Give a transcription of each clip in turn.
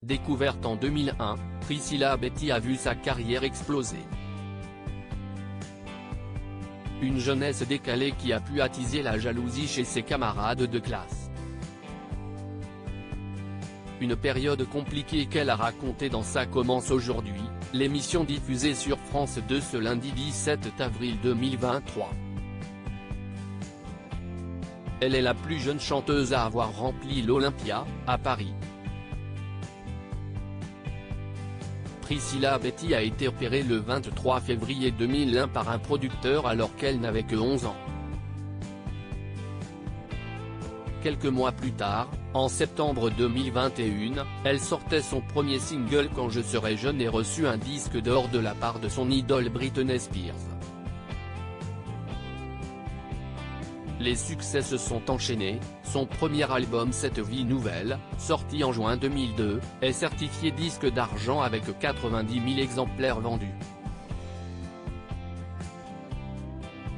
Découverte en 2001, Priscilla Betty a vu sa carrière exploser. Une jeunesse décalée qui a pu attiser la jalousie chez ses camarades de classe. Une période compliquée qu'elle a racontée dans Ça commence aujourd'hui, l'émission diffusée sur France 2 ce lundi 17 avril 2023. Elle est la plus jeune chanteuse à avoir rempli l'Olympia, à Paris. Priscilla Betty a été opérée le 23 février 2001 par un producteur alors qu'elle n'avait que 11 ans. Quelques mois plus tard, en septembre 2021, elle sortait son premier single Quand je serai jeune et reçut un disque d'or de la part de son idole Britney Spears. Les succès se sont enchaînés, son premier album Cette vie nouvelle, sorti en juin 2002, est certifié disque d'argent avec 90 000 exemplaires vendus.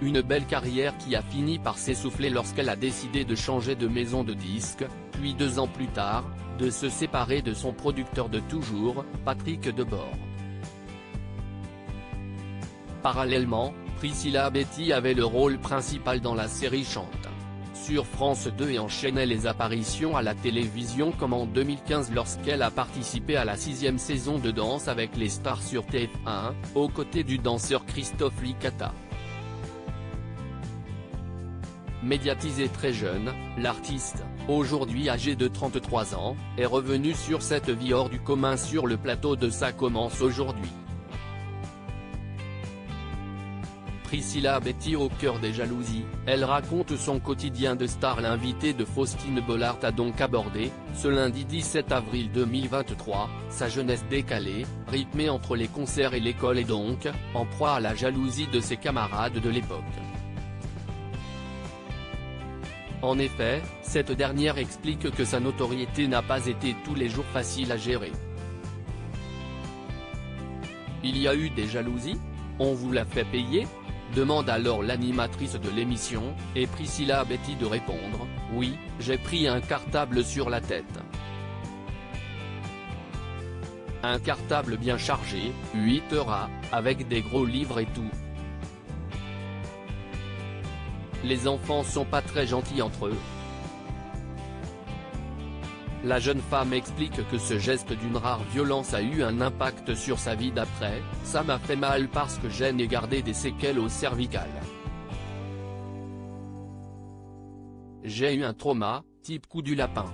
Une belle carrière qui a fini par s'essouffler lorsqu'elle a décidé de changer de maison de disques, puis 2 ans plus tard, de se séparer de son producteur de toujours, Patrick Debord. Parallèlement, Priscilla Betty avait le rôle principal dans la série Chante sur France 2 et enchaînait les apparitions à la télévision comme en 2015 lorsqu'elle a participé à la 6e saison de Danse avec les stars sur TF1, aux côtés du danseur Christophe Licata. Médiatisée très jeune, l'artiste, aujourd'hui âgée de 33 ans, est revenue sur cette vie hors du commun sur le plateau de Ça commence aujourd'hui. Priscilla Betty au cœur des jalousies, elle raconte son quotidien de star. L'invité de Faustine Bollard a donc abordé, ce lundi 17 avril 2023, sa jeunesse décalée, rythmée entre les concerts et l'école et donc, en proie à la jalousie de ses camarades de l'époque. En effet, cette dernière explique que sa notoriété n'a pas été tous les jours facile à gérer. Il y a eu des jalousies ? On vous l'a fait payer ? Demande alors l'animatrice de l'émission, et Priscilla Betty de répondre, « Oui, j'ai pris un cartable sur la tête. Un cartable bien chargé, 8 Tera, avec des gros livres et tout. Les enfants sont pas très gentils entre eux. » La jeune femme explique que ce geste d'une rare violence a eu un impact sur sa vie d'après, « Ça m'a fait mal parce que j'ai gardé des séquelles au cervical. J'ai eu un trauma, type coup du lapin.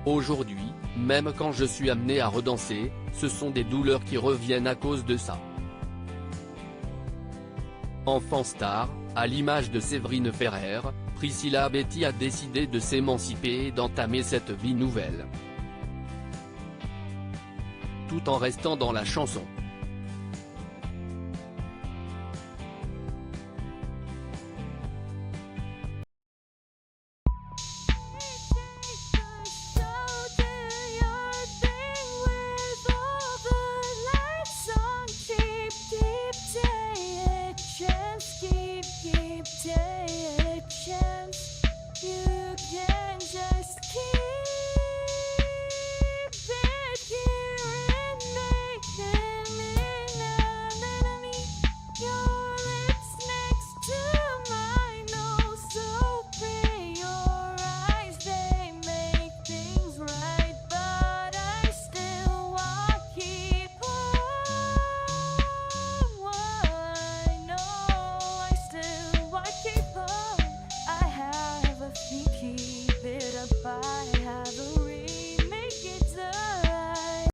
Aujourd'hui, même quand je suis amenée à redanser, ce sont des douleurs qui reviennent à cause de ça. » Enfant star, à l'image de Séverine Ferrer, Priscilla Betty a décidé de s'émanciper et d'entamer cette vie nouvelle. Tout en restant dans la chanson.